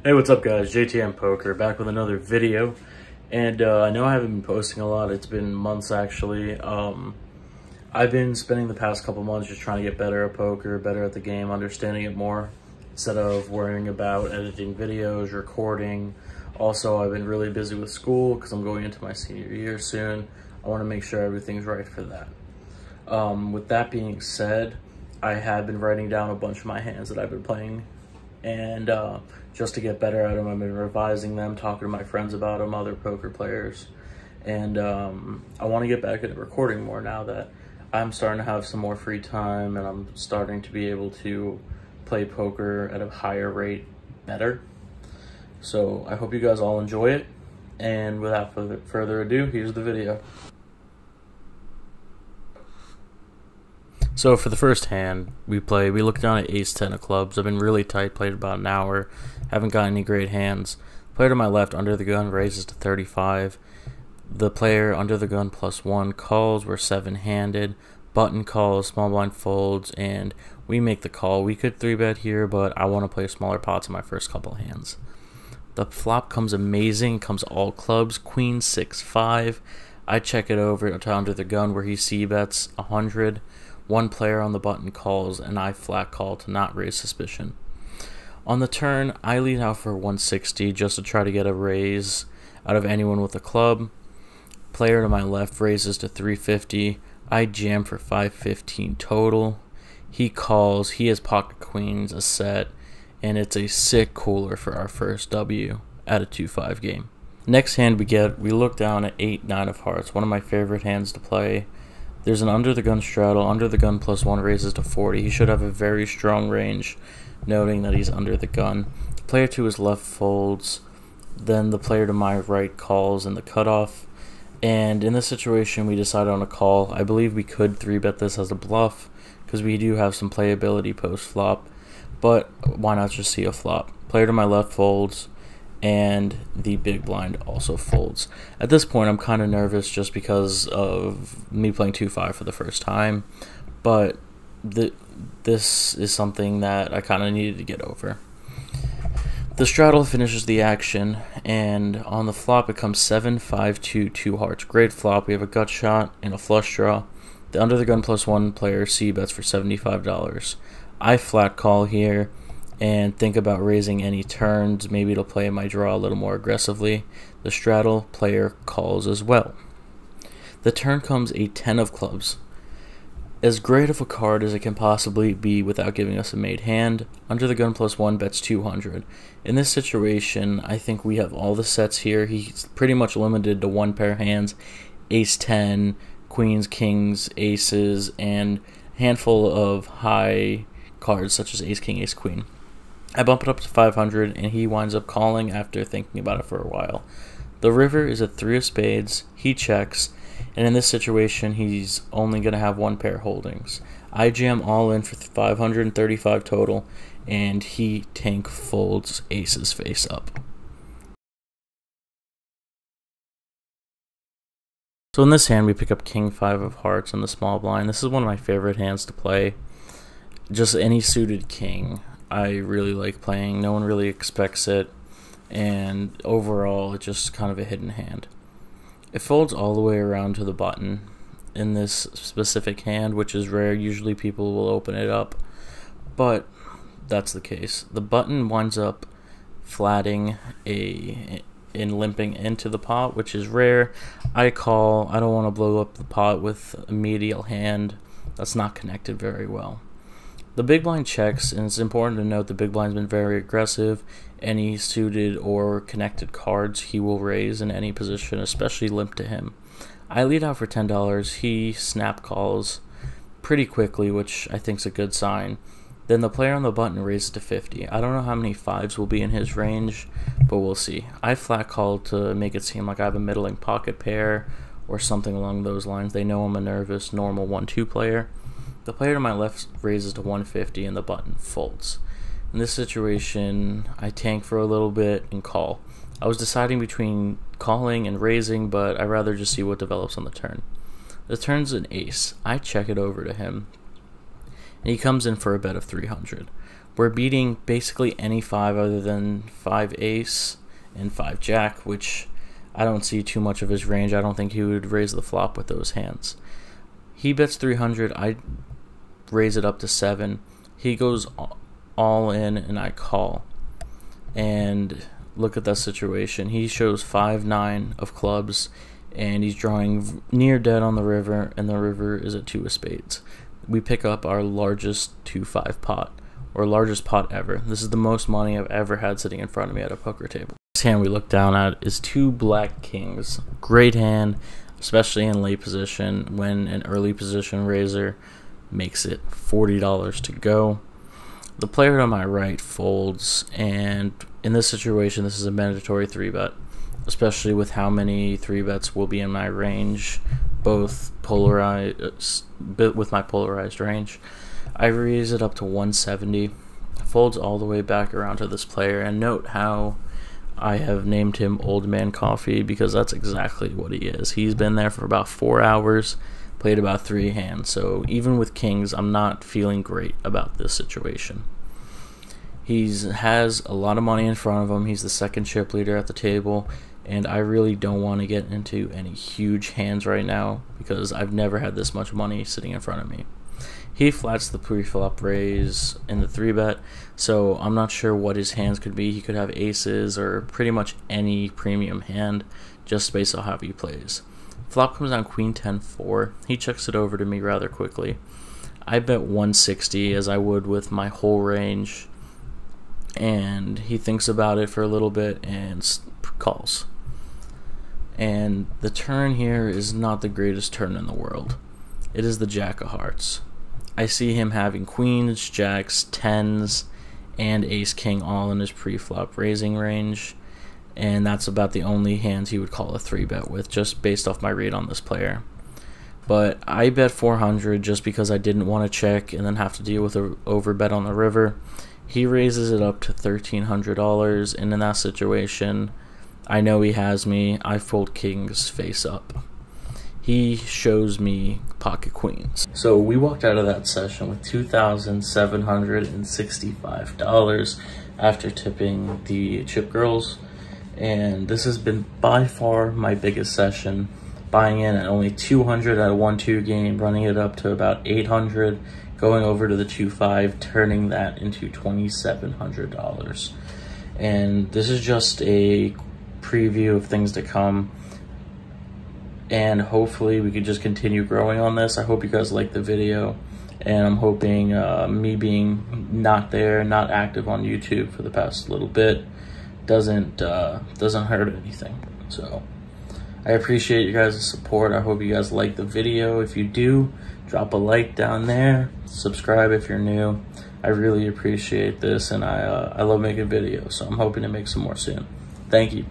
Hey, what's up guys? JTM Poker back with another video. And I know I haven't been posting a lot. It's been months actually. I've been spending the past couple months just trying to get better at poker, better at the game, understanding it more instead of worrying about editing videos, recording. Also, I've been really busy with school because I'm going into my senior year soon. I want to make sure everything's right for that. With that being said, I have been writing down a bunch of my hands that I've been playing, and just to get better at them, I've been revising them, talking to my friends about them, other poker players, and I want to get back into recording more now that I'm starting to have some more free time and I'm starting to be able to play poker at a higher rate better. So I hope you guys all enjoy it, and without further ado, here's the video. So for the first hand, we look down at ace-10 of clubs. I've been really tight, played about an hour, haven't got any great hands. Player to my left, under the gun, raises to 35. The player under the gun +1 calls. We're 7-handed. Button calls, small blind folds, and we make the call. We could 3-bet here, but I want to play smaller pots in my first couple hands. The flop comes amazing, comes all clubs, queen 6-5. I check it over to under the gun where he c-bets 100. One player on the button calls, and I flat call to not raise suspicion. On the turn, I lead out for 160 just to try to get a raise out of anyone with a club. Player to my left raises to 350. I jam for 515 total. He calls. He has pocket queens, a set, and it's a sick cooler for our first W at a 2-5 game. Next hand we look down at 8-9 of hearts, one of my favorite hands to play. There's an under the gun straddle. Under the gun +1 raises to 40. He should have a very strong range, noting that he's under the gun. Player to his left folds. Then the player to my right calls in the cutoff. And in this situation, we decided on a call. I believe we could 3-bet this as a bluff because we do have some playability post flop. But why not just see a flop? Player to my left folds, and the big blind also folds. At this point, I'm kind of nervous just because of me playing 2-5 for the first time, but this is something that I kind of needed to get over. The straddle finishes the action, and on the flop it comes 7-5-2, 2 hearts. Great flop. We have a gut shot and a flush draw. The under the gun +1 player c-bets for $75. I flat call here and think about raising any turns, maybe to play my draw a little more aggressively. The straddle player calls as well. The turn comes a 10 of clubs. As great of a card as it can possibly be without giving us a made hand, under the gun +1 bets 200. In this situation, I think we have all the sets here. He's pretty much limited to one pair hands, ace-10, queens, kings, aces, and a handful of high cards such as ace-king, ace-queen. I bump it up to 500, and he winds up calling after thinking about it for a while. The river is a 3 of spades. He checks, and in this situation, he's only going to have one pair holdings. I jam all in for 535 total, and he tank folds aces face up. So in this hand, we pick up king 5 of hearts in the small blind. This is one of my favorite hands to play. Just any suited king I really like playing. No one really expects it, and overall it's just kind of a hidden hand. It folds all the way around to the button in this specific hand, which is rare. Usually people will open it up, but that's the case. The button winds up flatting in limping into the pot, which is rare. I call. I don't want to blow up the pot with a medial hand that's not connected very well. The big blind checks, and it's important to note the big blind's been very aggressive. Any suited or connected cards he will raise in any position, especially limp to him. I lead out for $10. He snap calls pretty quickly, which I think is a good sign. Then the player on the button raises to 50. I don't know how many 5s will be in his range, but we'll see. I flat call to make it seem like I have a middling pocket pair or something along those lines. They know I'm a nervous, normal 1-2 player. The player to my left raises to 150 and the button folds. In this situation, I tank for a little bit and call. I was deciding between calling and raising, but I'd rather just see what develops on the turn. The turn's an ace. I check it over to him, and he comes in for a bet of 300. We're beating basically any 5 other than 5 ace and 5 jack, which I don't see too much of his range. I don't think he would raise the flop with those hands. He bets 300, I raise it up to 7. He goes all in and I call. And look at that situation. He shows 5-9 of clubs and he's drawing near dead on the river, and the river is a 2 of spades. We pick up our largest 2-5 pot, or largest pot ever. This is the most money I've ever had sitting in front of me at a poker table. This hand we look down at is 2 black kings. Great hand, especially in late position when an early position raiser makes it $40 to go. The player on my right folds, and in this situation this is a mandatory 3-bet, especially with how many 3-bets will be in my range, both polarized with my polarized range. I raise it up to 170, folds all the way back around to this player, and note how I have named him Old Man Coffee, because that's exactly what he is. He's been there for about 4 hours, played about 3 hands, so even with kings, I'm not feeling great about this situation. He has a lot of money in front of him. He's the second chip leader at the table, and I really don't want to get into any huge hands right now because I've never had this much money sitting in front of me. He flats the pre-flop raise in the 3-bet, so I'm not sure what his hands could be. He could have aces or pretty much any premium hand, just based on how he plays. Flop comes down queen 10-4. He checks it over to me rather quickly. I bet 160 as I would with my whole range, and he thinks about it for a little bit and calls. And the turn here is not the greatest turn in the world. It is the jack of hearts. I see him having queens, jacks, 10s, and ace king all in his pre-flop raising range, and that's about the only hands he would call a 3-bet with, just based off my read on this player. But I bet 400 just because I didn't want to check and then have to deal with an overbet on the river. He raises it up to $1,300, and in that situation, I know he has me. I fold kings face up. He shows me pocket queens. So we walked out of that session with $2,765 after tipping the chip girls, and this has been by far my biggest session. Buying in at only 200 at a 1-2 game, running it up to about 800, going over to the 2-5, turning that into $2,700. And this is just a preview of things to come, and hopefully we could just continue growing on this. I hope you guys like the video, and I'm hoping me being not active on YouTube for the past little bit doesn't hurt anything. So I appreciate you guys' support. I hope you guys like the video. If you do, drop a like down there, subscribe if you're new. I really appreciate this, and I love making videos, so I'm hoping to make some more soon. Thank you.